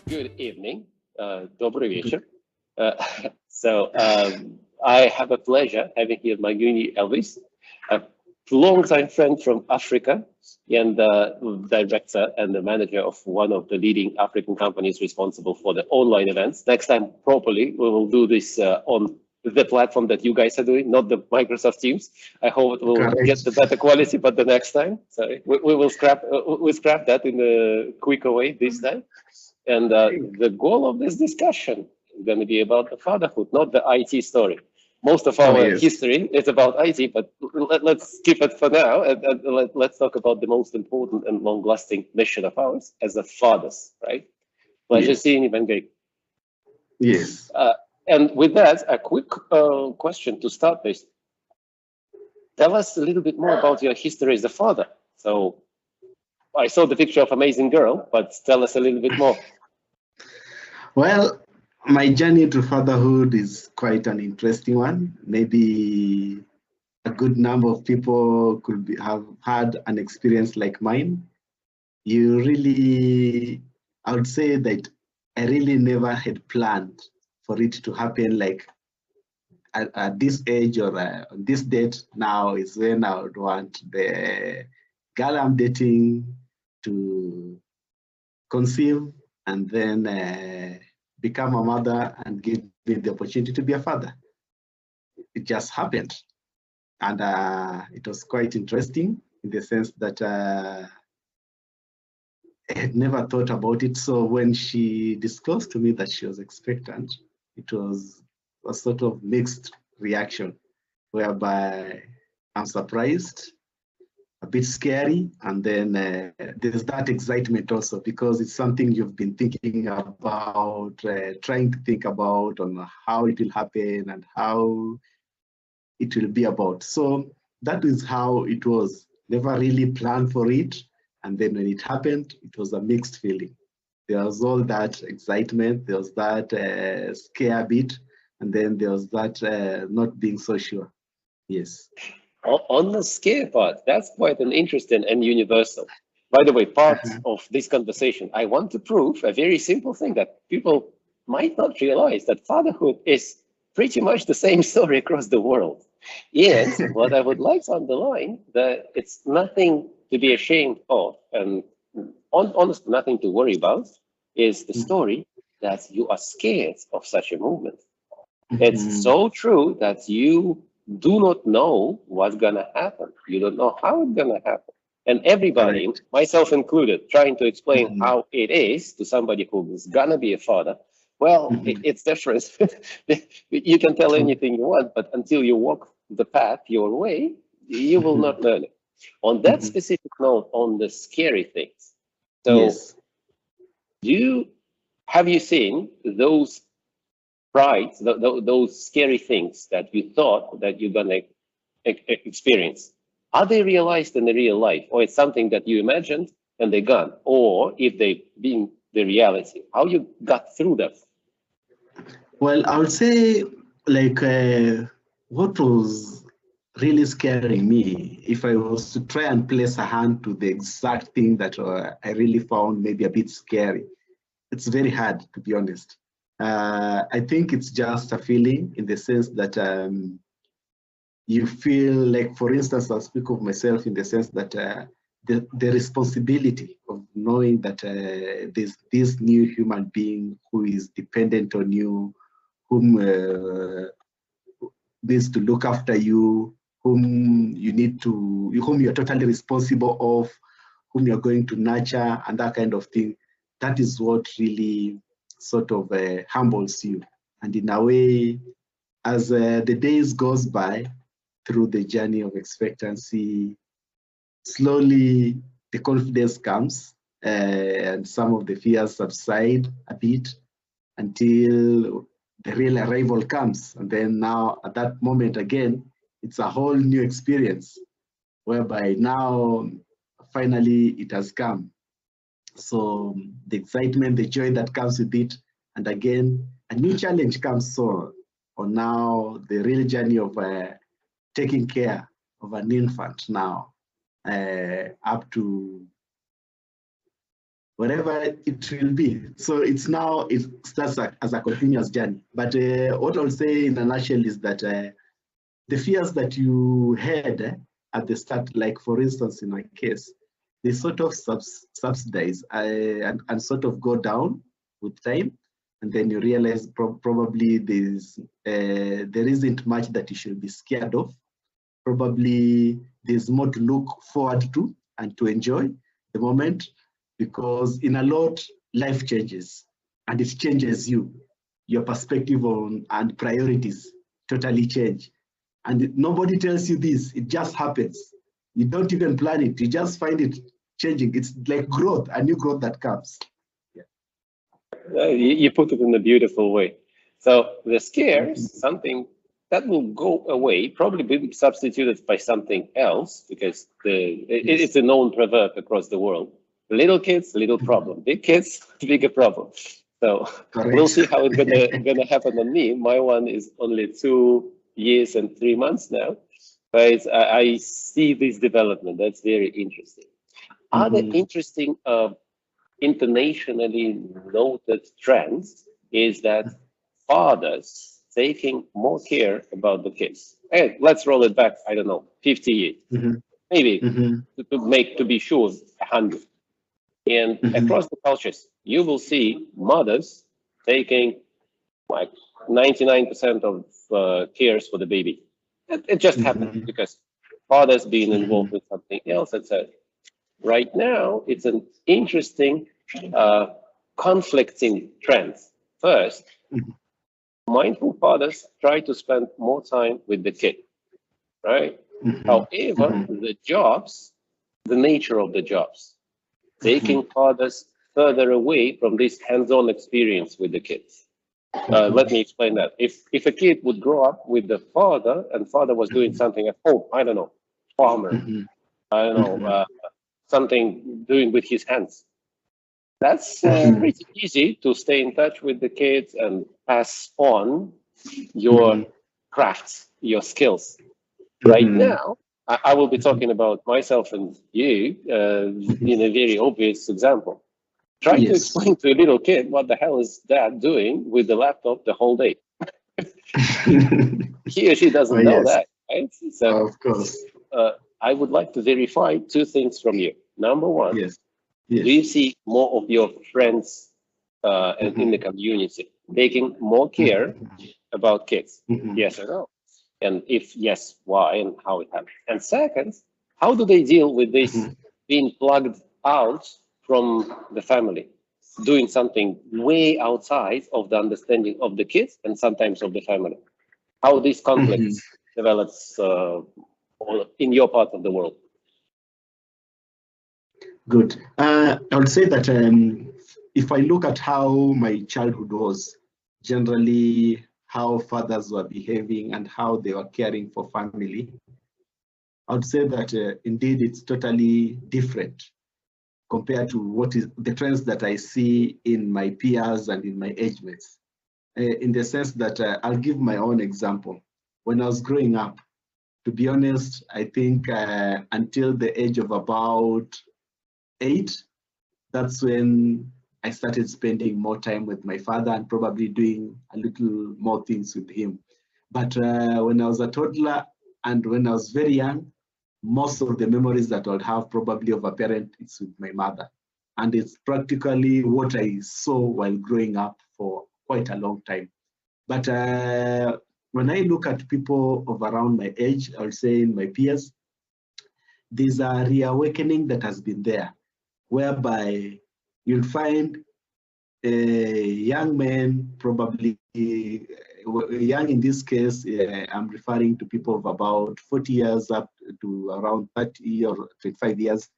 Good evening. Добрый вечер. I have a pleasure having here Mang'unyi Elvis, a long-time friend from Africa and the director and the manager of one of the leading African companies responsible for the online events. Next time, properly, we will do this on the platform that you guys are doing, not the Microsoft Teams. I hope it will get the better quality, but the next time, sorry, we will scrap that in a quicker way this time. And the goal of this discussion is going to be about the fatherhood, not the IT story. Most of our history is about IT, but let's skip it for now and let's talk about the most important and long-lasting mission of ours as a fathers, right? Pleasure seeing you, Ben. Yes. And with that, a quick question to start with. Tell us a little bit more about your history as a father. So I saw the picture of amazing girl, but tell us a little bit more. Well, my journey to fatherhood is quite an interesting one. Maybe a good number of people have had an experience like mine. I would say that I really never had planned for it to happen like at this age or on this date. Now is when I would want the girl I'm dating to conceive and then become a mother and give me the opportunity to be a father. It just happened. And it was quite interesting in the sense that I had never thought about it. So when she disclosed to me that she was expectant, it was a sort of mixed reaction, whereby I'm surprised, a bit scary, and then there's that excitement also because it's something you've been thinking about, trying to think about on how it will happen and how it will be about. So that is how it was. Never really planned for it. And then when it happened, it was a mixed feeling. There was all that excitement, there was that scare bit, and then there was that not being so sure. Yes. On the scare part, that's quite an interesting and universal. By the way, part of this conversation, I want to prove a very simple thing that people might not realize, that fatherhood is pretty much the same story across the world. And what I would like to underline, that it's nothing to be ashamed of, and honestly, nothing to worry about, is the story that you are scared of such a movement. It's so true that you do not know what's gonna happen. You don't know how it's gonna happen. And everybody, myself included, trying to explain how it is to somebody who is gonna be a father, well, it's different. You can tell anything you want, but until you walk the path your way, you will not learn it. On that specific note, on the scary things. So have you seen those rights, those scary things that you thought that you're gonna experience? Are they realized in the real life, or it's something that you imagined and they're gone? Or if they being the reality, how you got through that? Well, I would say like what was really scaring me, if I was to try and place a hand to the exact thing that I really found maybe a bit scary, it's very hard, to be honest. I think it's just a feeling in the sense that you feel like, for instance, I'll speak of myself in the sense that the responsibility of knowing that there's this new human being who is dependent on you, whom needs to look after you, whom you're totally responsible of, whom you're going to nurture, and that kind of thing. That is what really sort of humbles you. And in a way, as the days goes by through the journey of expectancy, slowly the confidence comes and some of the fears subside a bit until the real arrival comes. And then now at that moment again, it's a whole new experience whereby now finally it has come. So the excitement, the joy that comes with it, and again, a new challenge comes. So on now the real journey of taking care of an infant now up to whatever it will be. So it starts as a continuous journey. But what I'll say in a nutshell is that the fears that you had at the start, like for instance, in my case, they sort of subsidize and sort of go down with time. And then you realize probably there isn't much that you should be scared of. Probably there's more to look forward to and to enjoy the moment, because in a lot, life changes and it changes you. Your perspective on and priorities totally change. And nobody tells you this, it just happens. You don't even plan it, you just find it changing. It's like growth, a new growth that comes. You put it in a beautiful way. So the scares, something that will go away, probably be substituted by something else, because it's a known proverb across the world. Little kids, little problem. Big kids, bigger problem. So we'll see how it's gonna happen on me. My one is only 2 years and 3 months now, but I see this development. That's very interesting. Other interesting internationally noted trends is that fathers taking more care about the kids. And let's roll it back, I don't know, 50 years, maybe to be sure, 100. And across the cultures, you will see mothers taking like 99% of cares for the baby. It just happened because fathers being involved with something else, etc. Right now, it's an interesting conflicting trend. First, mindful fathers try to spend more time with the kid, right? However, the nature of the jobs, taking fathers further away from this hands-on experience with the kids. Let me explain that. If a kid would grow up with the father and father was doing something at home, I don't know, farmer, I don't know, something doing with his hands, that's pretty easy to stay in touch with the kids and pass on your crafts, your skills. Right now, I will be talking about myself and you in a very obvious example. Try to explain to a little kid what the hell is dad doing with the laptop the whole day. He or she doesn't know that, right? So, of course. I would like to verify 2 things from you. Number one, do you see more of your friends in the community taking more care about kids? Yes or no? And if yes, why and how it happens? And second, how do they deal with this being plugged out from the family, doing something way outside of the understanding of the kids and sometimes of the family? How these conflicts develops in your part of the world? Good. I would say that if I look at how my childhood was, generally how fathers were behaving and how they were caring for family, I would say that indeed it's totally different compared to what is the trends that I see in my peers and in my age mates. In the sense that I'll give my own example. When I was growing up, to be honest, I think until the age of about 8, that's when I started spending more time with my father and probably doing a little more things with him. But when I was a toddler and when I was very young, most of the memories that I would have probably of a parent is with my mother. And it's practically what I saw while growing up for quite a long time. But when I look at people of around my age, I would say in my peers, there's a reawakening that has been there, whereby you'll find young men, probably young in this case, I'm referring to people of about 40 years up to around 30 or 25 years.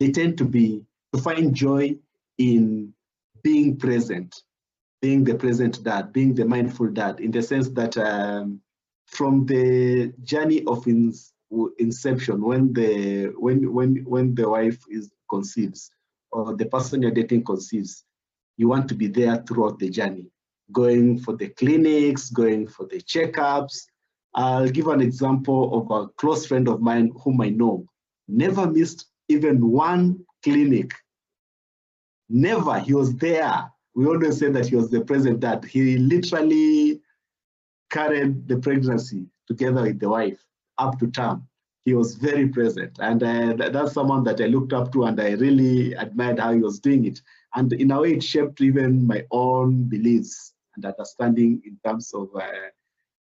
They tend to find joy in being present, being the present dad, being the mindful dad, in the sense that from the journey of inception, when the wife conceives or the person you're dating conceives, you want to be there throughout the journey, going for the clinics, going for the checkups. I'll give an example of a close friend of mine whom I know, never missed even one clinic Never, he was there. We always say that he was the present dad. He literally carried the pregnancy together with the wife up to term. He was very present. And that's someone that I looked up to, and I really admired how he was doing it. And in a way, it shaped even my own beliefs and understanding in terms of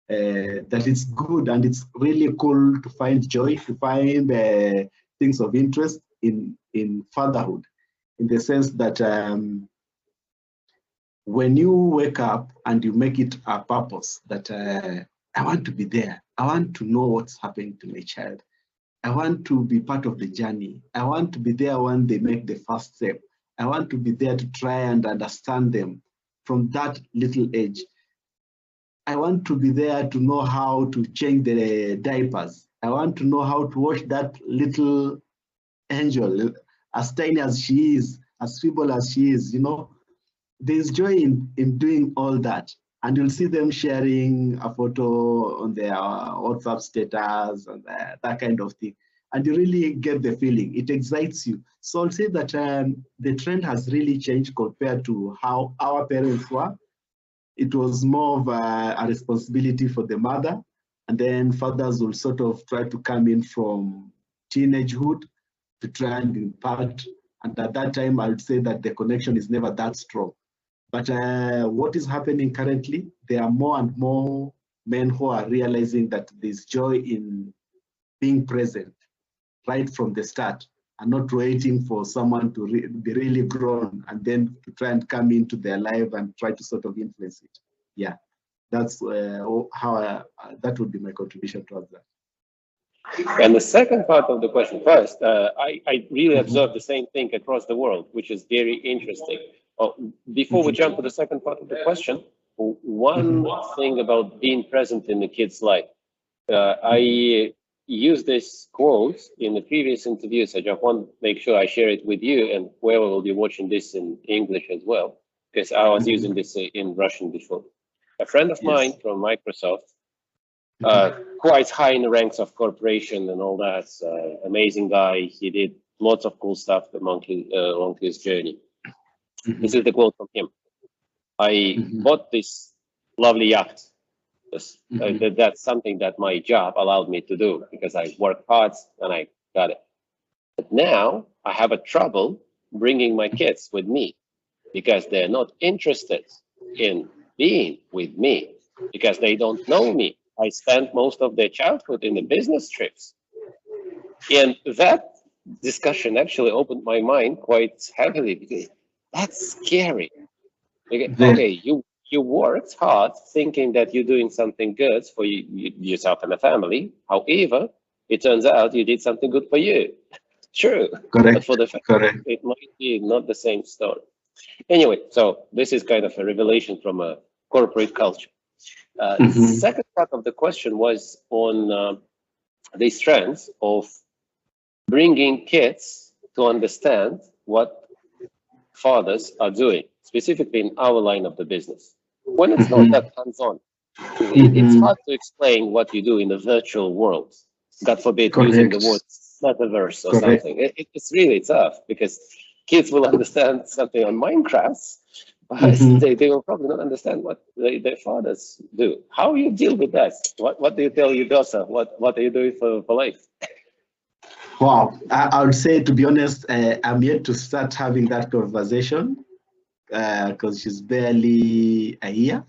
that it's good and it's really cool to find joy, to find things of interest in fatherhood, in the sense that when you wake up and you make it a purpose that I want to be there, I want to know what's happening to my child, I want to be part of the journey, I want to be there when they make the first step, I want to be there to try and understand them from that little age. I want to be there to know how to change the diapers. I want to know how to wash that little angel, as tiny as she is, as feeble as she is, you know. There's joy in doing all that. And you'll see them sharing a photo on their WhatsApp status and that kind of thing. And you really get the feeling, it excites you. So I'll say that the trend has really changed compared to how our parents were. It was more of a responsibility for the mother, and then fathers will sort of try to come in from teenagehood to try and impact. And at that time, I would say that the connection is never that strong. But what is happening currently, there are more and more men who are realizing that there's joy in being present right from the start, and not waiting for someone to be really grown and then to try and come into their life and try to sort of influence it. Yeah, that's how that would be my contribution towards that. And the second part of the question, first, I really observed the same thing across the world, which is very interesting. Before we jump to the second part of the question, one thing about being present in the kid's life. I used this quote in the previous interviews. I just want to make sure I share it with you and whoever will be watching this in English as well, because I was using this in Russian before. A friend of mine from Microsoft, quite high in the ranks of corporation and all that, amazing guy. He did lots of cool stuff along his journey. This is the quote from him. I bought this lovely yacht. That's something that my job allowed me to do because I worked hard and I got it. But now I have a trouble bringing my kids with me because they're not interested in being with me because they don't know me. I spent most of their childhood in the business trips. And that discussion actually opened my mind quite heavily because that's scary. Okay, you worked hard thinking that you're doing something good for yourself and the family. However, it turns out you did something good for you. True. Correct. But for the family, it might be not the same story. Anyway, so this is kind of a revelation from a corporate culture. Second part of the question was on these trends of bringing kids to understand what fathers are doing, specifically in our line of the business. When it's not that hands-on, it's hard to explain what you do in the virtual world. God forbid using the word metaverse or something. It's really tough because kids will understand something on Minecraft, but they will probably not understand what their fathers do. How you deal with that? What do you tell your daughter? What are you doing for life? Wow, I would say, to be honest, I'm yet to start having that conversation because she's barely a year.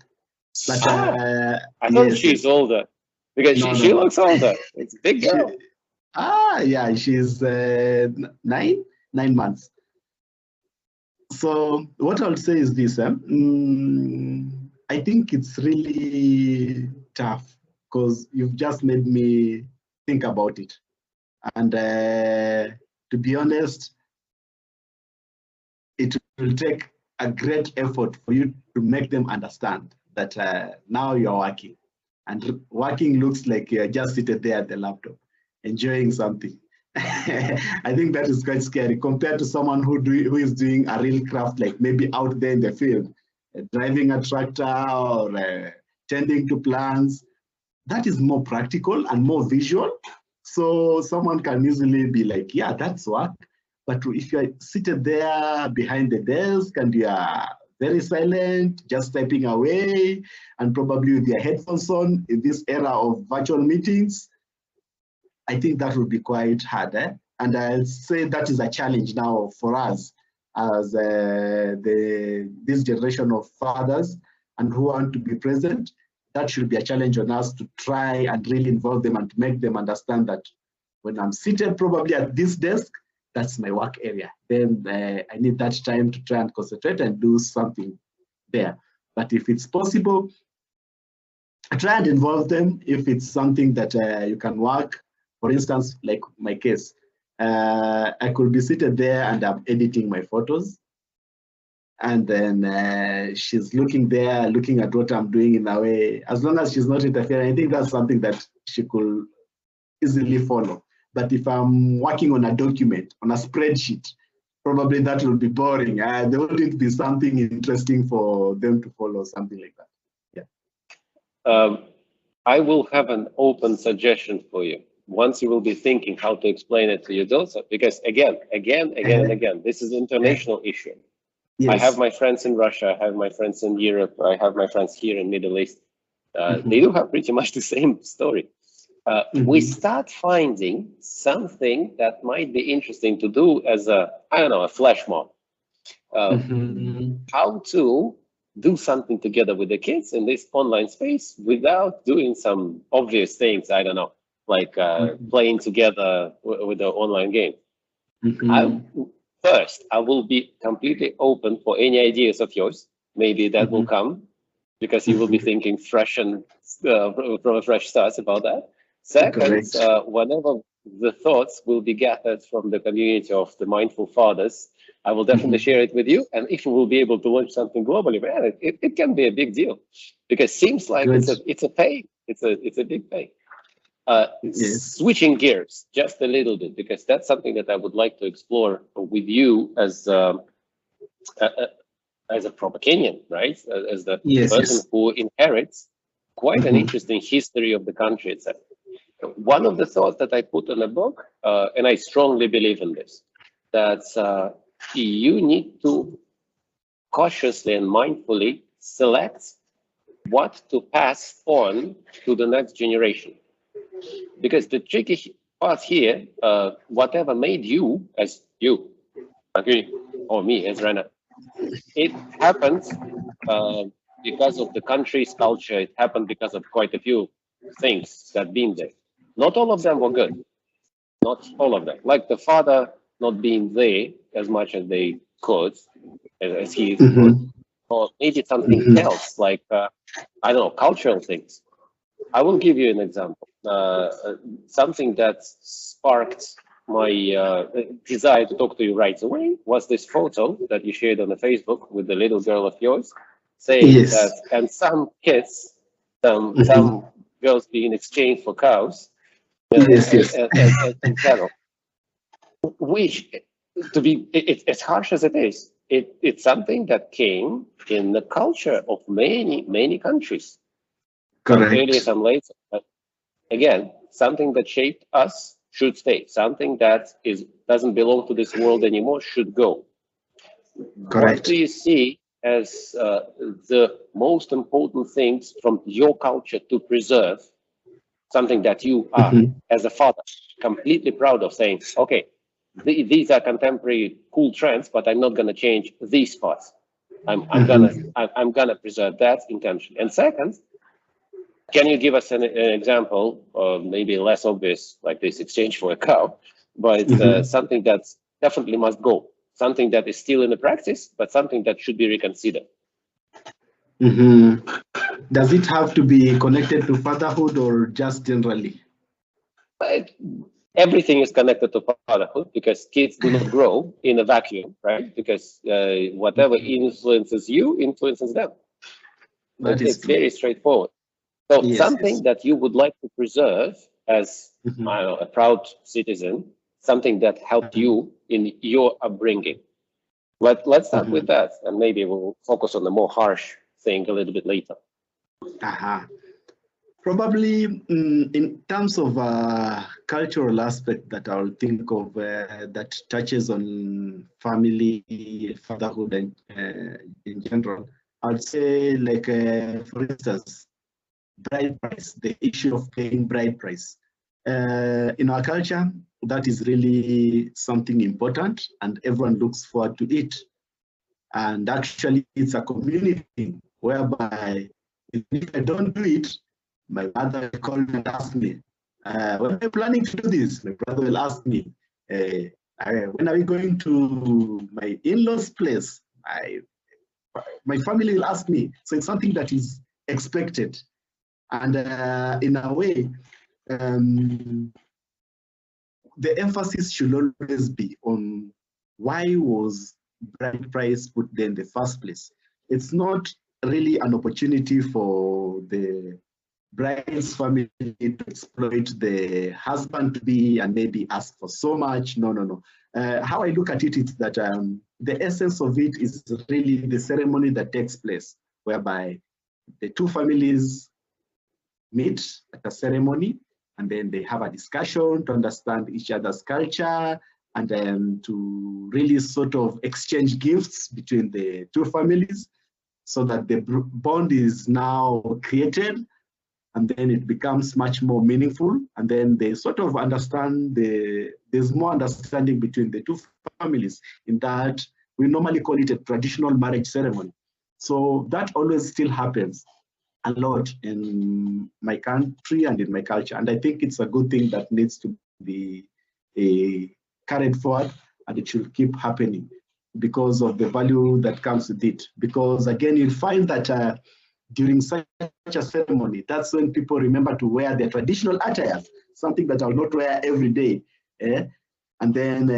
But I thought she's older because she looks older. It's a big girl. Yeah, she's 9 months. So what I'll say is this: I think it's really tough because you've just made me think about it. And to be honest, it will take a great effort for you to make them understand that now you're working. And working looks like you're just seated there at the laptop, enjoying something. I think that is quite scary compared to someone who is doing a real craft, like maybe out there in the field, driving a tractor or tending to plants. That is more practical and more visual. So someone can easily be like, yeah, that's work. But if you are seated there behind the desk and you are very silent, just typing away, and probably with your headphones on in this era of virtual meetings, I think that would be quite hard. And I'll say that is a challenge now for us as this generation of fathers and who want to be present. That should be a challenge on us to try and really involve them and make them understand that when I'm seated probably at this desk, that's my work area. Then I need that time to try and concentrate and do something there. But if it's possible, try and involve them if it's something that you can work. For instance, like my case, I could be seated there and I'm editing my photos. And then she's looking there, looking at what I'm doing in a way. As long as she's not interfering, I think that's something that she could easily follow. But if I'm working on a document, on a spreadsheet, probably that will be boring. There wouldn't be something interesting for them to follow, something like that. Yeah. I will have an open suggestion for you. Once you will be thinking how to explain it to your daughter, because again, and again, this is an international issue. Yes. I have my friends in Russia, I have my friends in Europe, I have my friends here in Middle East. They do have pretty much the same story. We start finding something that might be interesting to do as a, I don't know, a flash mob. How to do something together with the kids in this online space without doing some obvious things, I don't know, like playing together with the online game. First, I will be completely open for any ideas of yours. Maybe that will come because you will be thinking fresh and from a fresh start about that. Second, whenever the thoughts will be gathered from the community of the mindful fathers, I will definitely share it with you. And if we will be able to launch something globally, man, it can be a big deal because it seems like it's a pain. It's a big pain. Switching gears just a little bit, because that's something that I would like to explore with you as a proper Kenyan, right? As the person who inherits quite an interesting history of the country itself. One of the thoughts that I put in a book, and I strongly believe in this, that you need to cautiously and mindfully select what to pass on to the next generation. Because the tricky part here, whatever made you as you, or me as Rana, it happened because of the country's culture. It happened because of quite a few things that been there. Not all of them were good. Not all of them. Like the father not being there as much as they could, as he could, or maybe something else, like, I don't know, cultural things. I will give you an example. Something that sparked my desire to talk to you right away was this photo that you shared on the Facebook with the little girl of yours, saying that, and some kids, some girls being exchanged for cows, and cattle. Which, to be as harsh as it is, it's something that came in the culture of many countries. Correct. Some earlier, some later. But again, something that shaped us should stay. Something that doesn't belong to this world anymore should go. Correct. What do you see as the most important things from your culture to preserve? Something that you are, as a father, completely proud of, saying, okay, these are contemporary cool trends, but I'm not going to change these parts. I'm gonna preserve that intentionally. And second, can you give us an example, maybe less obvious, like this exchange for a cow, but something that definitely must go, something that is still in the practice, but something that should be reconsidered? Does it have to be connected to fatherhood or just generally? Everything is connected to fatherhood because kids do not grow in a vacuum, right? Because whatever influences you influences them. It's very straightforward. So something that you would like to preserve as I don't know, a proud citizen, something that helped you in your upbringing. Let's start with that, and maybe we'll focus on the more harsh thing a little bit later. Probably in terms of cultural aspect that I'll think of that touches on family, fatherhood, and in general, I'd say like, for instance, bride price, the issue of paying bride price. In our culture, that is really something important and everyone looks forward to it. And actually it's a community thing whereby if I don't do it, my mother will call me and ask me, when are you planning to do this? My brother will ask me, when are we going to my in-laws' place? My family will ask me. So it's something that is expected. And in a way, the emphasis should always be on why was bride price put there in the first place. It's not really an opportunity for the bride's family to exploit the husband to be and maybe ask for so much. No, no, no. How I look at it is that the essence of it is really the ceremony that takes place, whereby the two families meet at a ceremony and then they have a discussion to understand each other's culture and then to really sort of exchange gifts between the two families so that the bond is now created. And then it becomes much more meaningful. And then they sort of understand, there's more understanding between the two families in that we normally call it a traditional marriage ceremony. So that always still happens a lot in my country and in my culture. And I think it's a good thing that needs to be carried forward and it should keep happening because of the value that comes with it. Because again, you'll find that during such a ceremony, that's when people remember to wear their traditional attire, something that I'll not wear every day. And then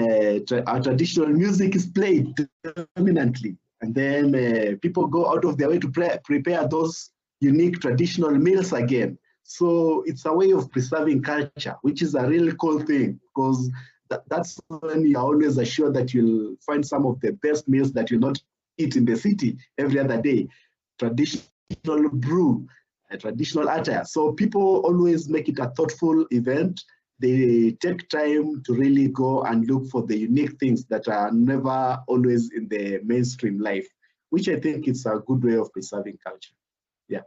our traditional music is played dominantly. And then people go out of their way to prepare those unique traditional meals again. So it's a way of preserving culture, which is a really cool thing because that's when you're always assured that you'll find some of the best meals that you'll not eat in the city every other day. Traditional brew, a traditional attire. So people always make it a thoughtful event. They take time to really go and look for the unique things that are never always in the mainstream life, which I think is a good way of preserving culture. Yeah.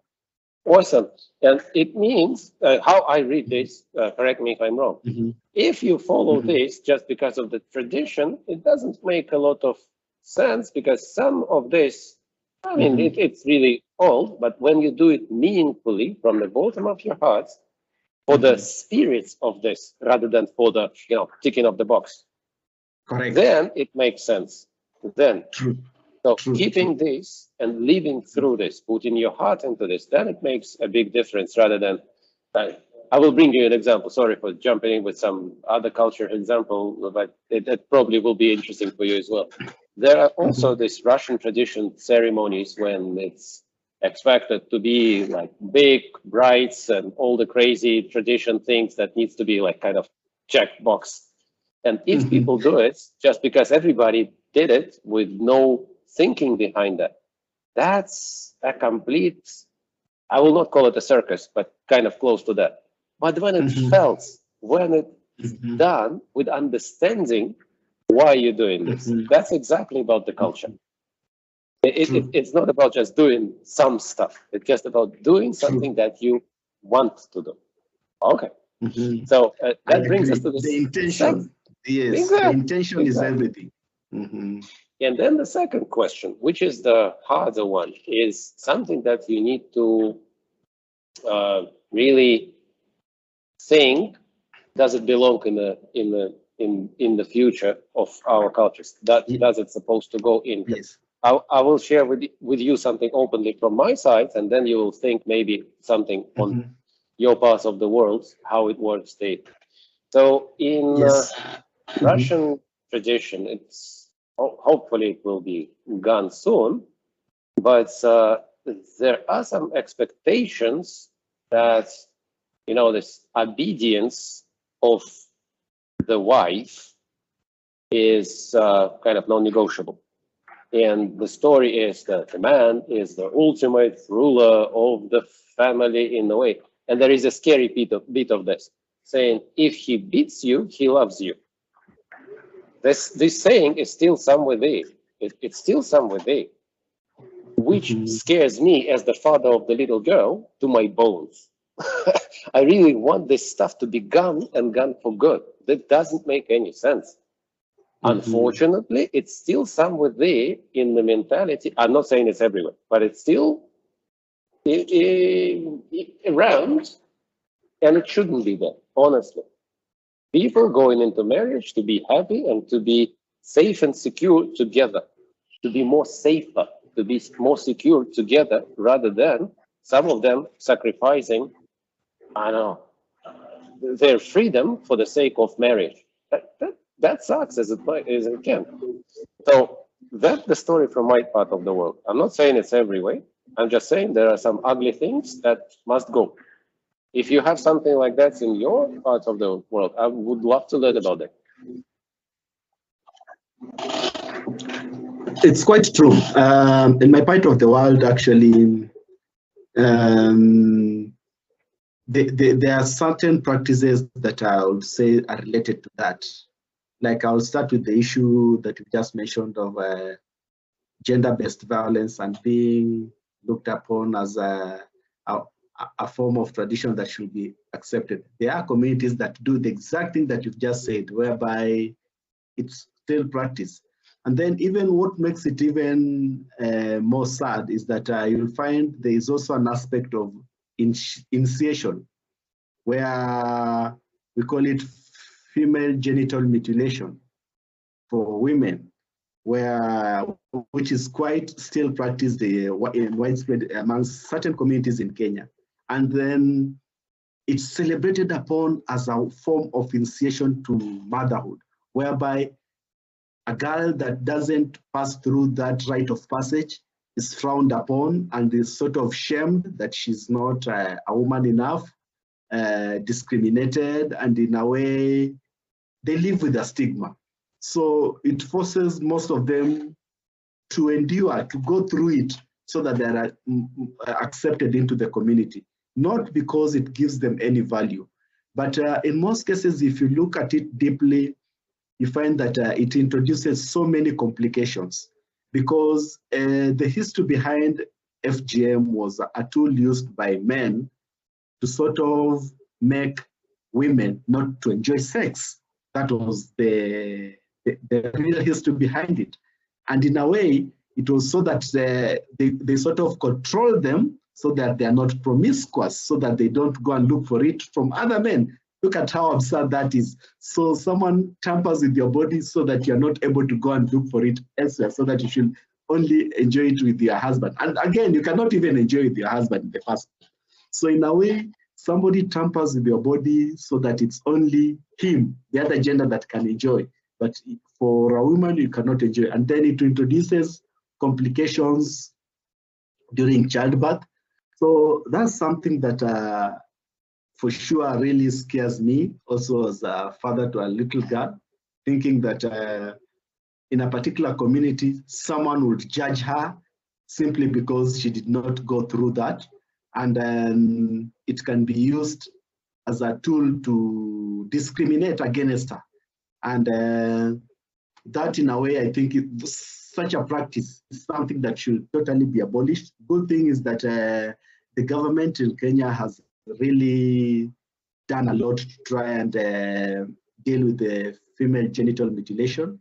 Awesome. And it means, how I read this, correct me if I'm wrong, if you follow this just because of the tradition, it doesn't make a lot of sense because some of this, I mean, it's really old, but when you do it meaningfully from the bottom of your heart, for the spirits of this, rather than for the, ticking of the box, correct, then it makes sense. Then, so keeping this and living through this, putting your heart into this, then it makes a big difference rather than, I will bring you an example. Sorry for jumping in with some other culture example, but it probably will be interesting for you as well. There are also these Russian tradition ceremonies when it's expected to be like big, bright, and all the crazy tradition things that needs to be like kind of check box. And if people do it just because everybody did it with no thinking behind that, that's a complete, I will not call it a circus, but kind of close to that. But when it felt, when it's done with understanding why you're doing this, that's exactly about the culture. It's not about just doing some stuff. It's just about doing something that you want to do. Okay. So that brings us to the intention. Yes, the intention is everything. And then the second question, which is the harder one, is something that you need to really think: does it belong in the future of our cultures? Does it supposed to go in? Yes. I will share with you something openly from my side, and then you will think maybe something on your part of the world, how it works there. So in Russian tradition, it's hopefully it will be gone soon, but there are some expectations that, this obedience of the wife is kind of non-negotiable. And the story is that the man is the ultimate ruler of the family in a way. And there is a scary bit of this, saying, if he beats you, he loves you. This saying is still somewhere there. It's still somewhere there, which scares me as the father of the little girl to my bones. I really want this stuff to be gone and gone for good. That doesn't make any sense. Unfortunately, it's still somewhere there in the mentality. I'm not saying it's everywhere, but it's still around, and it shouldn't be there, honestly. People going into marriage to be happy and to be safe and secure together, to be more safer, to be more secure together, rather than some of them sacrificing, I don't know, their freedom for the sake of marriage. That sucks as it can. So that's the story from my part of the world. I'm not saying it's every way. I'm just saying there are some ugly things that must go. If you have something like that in your part of the world, I would love to learn about that. It's quite true. In my part of the world, actually, there are certain practices that I would say are related to that. Like, I'll start with the issue that you just mentioned of gender-based violence and being looked upon as a form of tradition that should be accepted. There are communities that do the exact thing that you've just said, whereby it's still practiced. And then even what makes it even more sad is that you'll find there is also an aspect of initiation, where we call it female genital mutilation for women, which is quite still practiced widespread among certain communities in Kenya. And then it's celebrated upon as a form of initiation to motherhood, whereby a girl that doesn't pass through that rite of passage is frowned upon and is sort of shamed that she's not a woman enough, discriminated, and in a way, they live with a stigma. So it forces most of them to endure, to go through it so that they are accepted into the community, not because it gives them any value. But in most cases, if you look at it deeply, you find that it introduces so many complications, because the history behind FGM was a tool used by men to sort of make women not to enjoy sex. That was the real history behind it. And in a way, it was so that they sort of control them so that they are not promiscuous, so that they don't go and look for it from other men. Look at how absurd that is. So someone tampers with your body so that you're not able to go and look for it elsewhere, so that you should only enjoy it with your husband. And again, you cannot even enjoy it with your husband in the first place. So in a way, somebody tampers with your body so that it's only him, the other gender, that can enjoy. But for a woman, you cannot enjoy. And then it introduces complications during childbirth. So that's something that for sure really scares me, also as a father to a little girl, thinking that in a particular community, someone would judge her simply because she did not go through that. And it can be used as a tool to discriminate against her. And that, in a way, I think such a practice is something that should totally be abolished. Good thing is that the government in Kenya has really done a lot to try and deal with the female genital mutilation.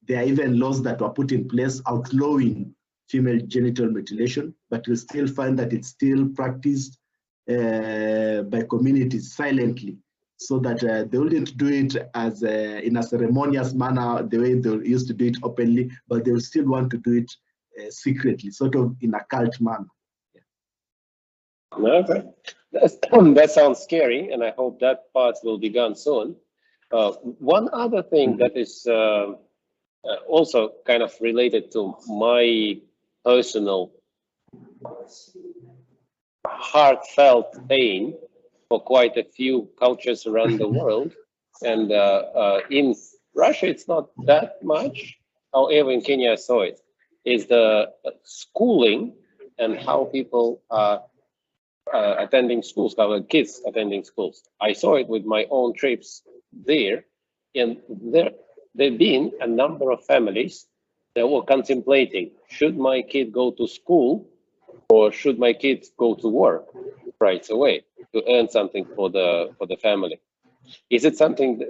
There are even laws that were put in place outlawing female genital mutilation, but we still find that it's still practiced by communities silently, so that they wouldn't do it as in a ceremonious manner, the way they used to do it openly, but they still want to do it secretly, sort of in a cult manner. Yeah. Okay, that sounds scary, and I hope that part will be gone soon. One other thing that is also kind of related to my personal heartfelt pain for quite a few cultures around the world, and in Russia it's not that much, however in Kenya I saw it, is the schooling and how people are attending schools, our kids attending schools. I saw it with my own trips there, and there've been a number of families that were contemplating, should my kid go to school or should my kid go to work right away to earn something for the family? Is it something,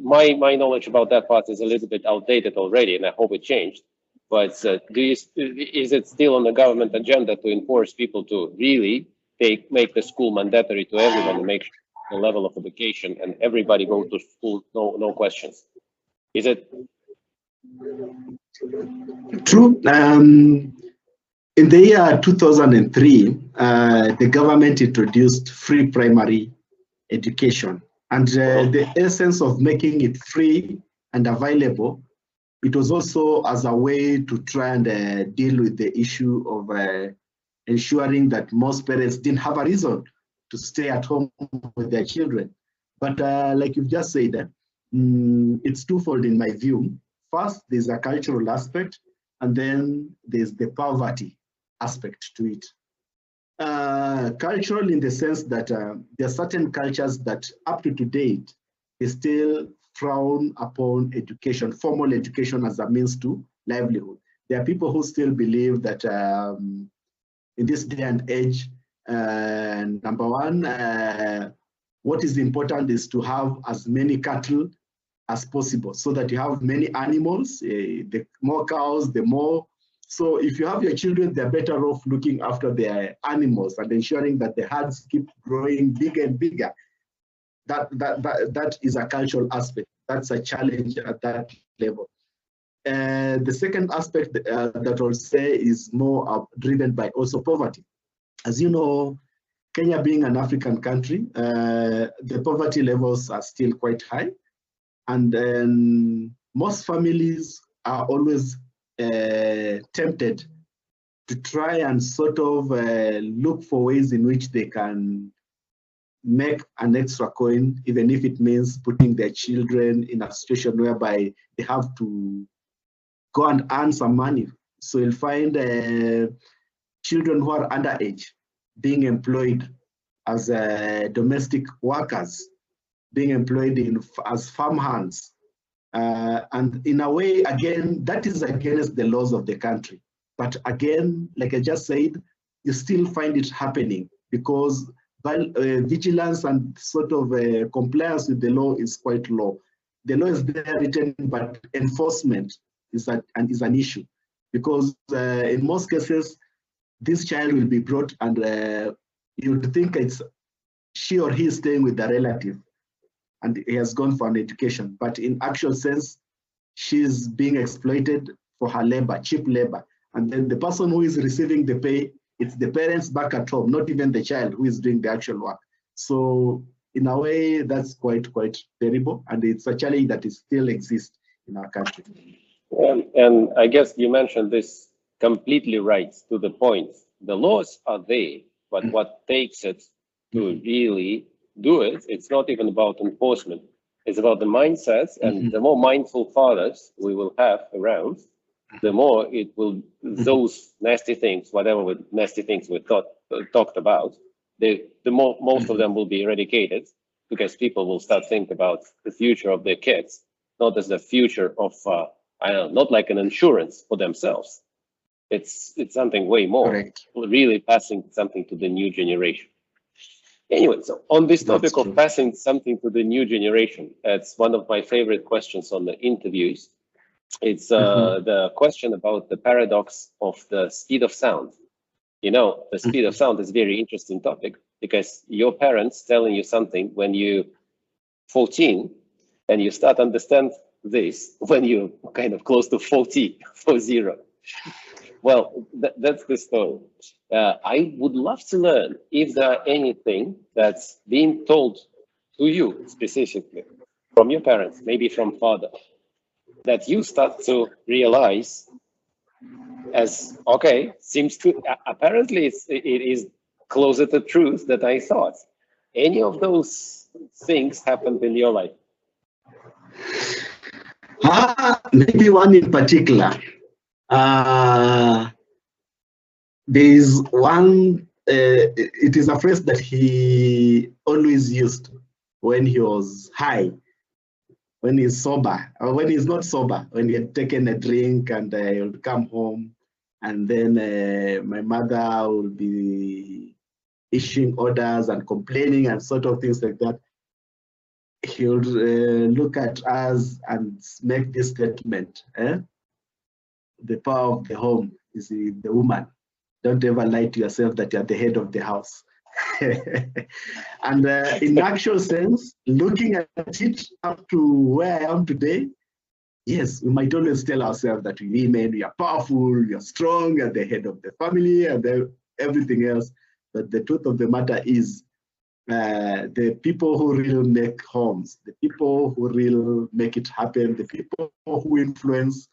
my knowledge about that part is a little bit outdated already, and I hope it changed. But is it still on the government agenda to enforce people to really make the school mandatory to everyone and make the level of education and everybody go to school, no questions? Is it? True. In the year 2003, the government introduced free primary education. And the essence of making it free and available, it was also as a way to try and deal with the issue of ensuring that most parents didn't have a reason to stay at home with their children. But like you've just said, it's twofold in my view. First, there's a cultural aspect, and then there's the poverty aspect to it. Cultural in the sense that there are certain cultures that up to date, they still frown upon education, formal education as a means to livelihood. There are people who still believe that in this day and age, number one, what is important is to have as many cattle as possible so that you have many animals, the more cows, the more. So if you have your children, they're better off looking after their animals and ensuring that the herds keep growing bigger and bigger. That is a cultural aspect. That's a challenge at that level. The second aspect that I'll say is more driven by also poverty. As you know, Kenya being an African country, the poverty levels are still quite high. And then most families are always tempted to try and sort of look for ways in which they can make an extra coin, even if it means putting their children in a situation whereby they have to go and earn some money. So you'll find children who are underage being employed as domestic workers, being employed as farm hands. And in a way, again, that is against the laws of the country. But again, like I just said, you still find it happening because vigilance and sort of compliance with the law is quite low. The law is there written, but enforcement is an issue because in most cases, this child will be brought and you would think it's she or he is staying with the relative and he has gone for an education, but in actual sense, she's being exploited for her labor, cheap labor. And then the person who is receiving the pay, it's the parents back at home, not even the child who is doing the actual work. So in a way, that's quite terrible. And it's a challenge that still exists in our country. And I guess you mentioned this completely right to the point. The laws are there, but what takes it to really do it, it's not even about enforcement. It's about the mindsets, and the more mindful fathers we will have around, the more it will, those nasty things, whatever nasty things we talked about, the more most of them will be eradicated because people will start thinking about the future of their kids, not as the future of, I don't know, not like an insurance for themselves. It's something way more, Correct. Really passing something to the new generation. Anyway, so on this topic of passing something to the new generation, it's one of my favorite questions on the interviews. It's the question about the paradox of the speed of sound. You know, the speed of sound is a very interesting topic because your parents telling you something when you're 14 and you start understand this when you're kind of close to 40. Well, that's the story. I would love to learn if there are anything that's being told to you specifically from your parents, maybe from father, that you start to realize as, okay, seems to, apparently it is closer to truth than I thought. Any of those things happened in your life? Maybe one in particular. There's one it is a phrase that he always used when he was high, when he's sober, or when he's not sober, when he had taken a drink and he would come home, and then my mother would be issuing orders and complaining and sort of things like that. He would look at us and make this statement, the power of the home is in the woman. Don't ever lie to yourself that you're the head of the house. And in actual sense, looking at it up to where I am today, yes, we might always tell ourselves that we men, we are powerful, we are strong, and the head of the family, and everything else. But the truth of the matter is, the people who really make homes, the people who really make it happen, the people who influence,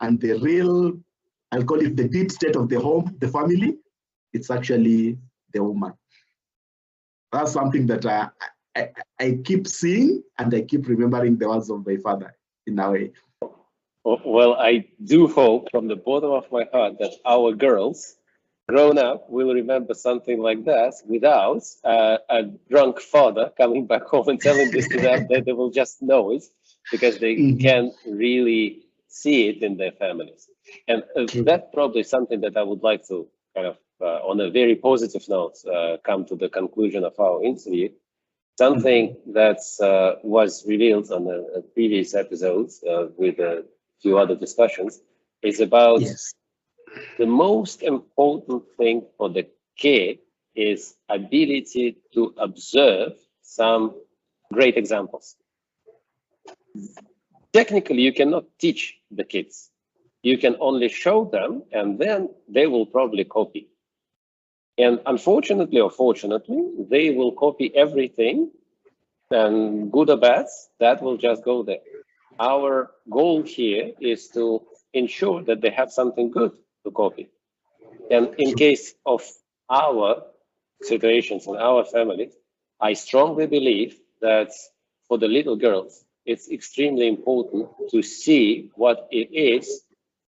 and the real, I'll call it the deep state of the home, the family, it's actually the woman. That's something that I keep seeing, and I keep remembering the words of my father in a way. Well, I do hope from the bottom of my heart that our girls grown up will remember something like that without a drunk father coming back home and telling this to them, that they will just know it because they can really see it in their families. And that's probably something that I would like to kind of, on a very positive note, come to the conclusion of our interview. Something that was revealed on a previous episode with a few other discussions is about the most important thing for the kid is ability to observe some great examples. Technically, you cannot teach the kids. You can only show them, and then they will probably copy. And unfortunately or fortunately, they will copy everything, and good or bad, that will just go there. Our goal here is to ensure that they have something good to copy. And in case of our situations in our family, I strongly believe that for the little girls, it's extremely important to see what it is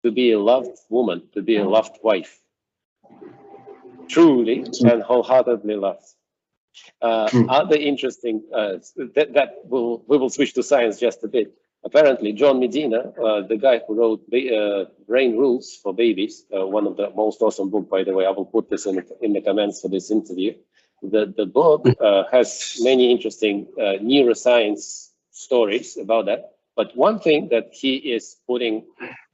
to be a loved woman, to be a loved wife, truly and wholeheartedly loved. Other interesting, we will switch to science just a bit. Apparently, John Medina, the guy who wrote Brain Rules for Babies, one of the most awesome books, by the way, I will put this in the comments for this interview. The book has many interesting neuroscience stories about that. But one thing that he is putting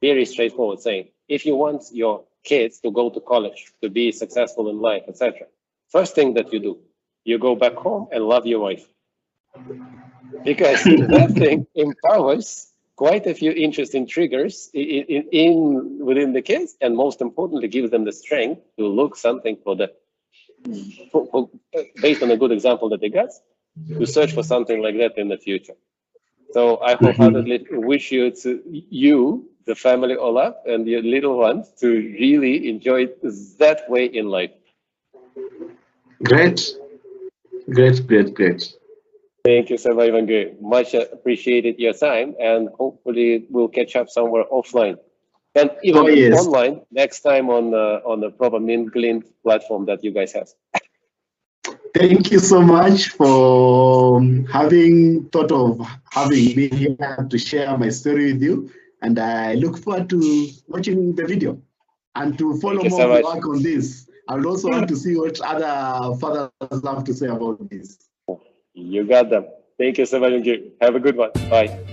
very straightforward, saying, if you want your kids to go to college, to be successful in life, etc., first thing that you do, you go back home and love your wife. Because that thing empowers quite a few interesting triggers within the kids, and most importantly, gives them the strength to look something based on a good example that they got, to search for something like that in the future. So I wholeheartedly wish you, the family all up, and your little ones to really enjoy it that way in life. Great. Thank you so much, Mang'unyi. Much appreciated your time, and hopefully we'll catch up somewhere offline. And even online next time on the proper mingling platform that you guys have. Thank you so much for having thought of having me here to share my story with you. And I look forward to watching the video and to follow more work on this. I would also want to see what other fathers have to say about this. You got them. Thank you so much. Have a good one. Bye.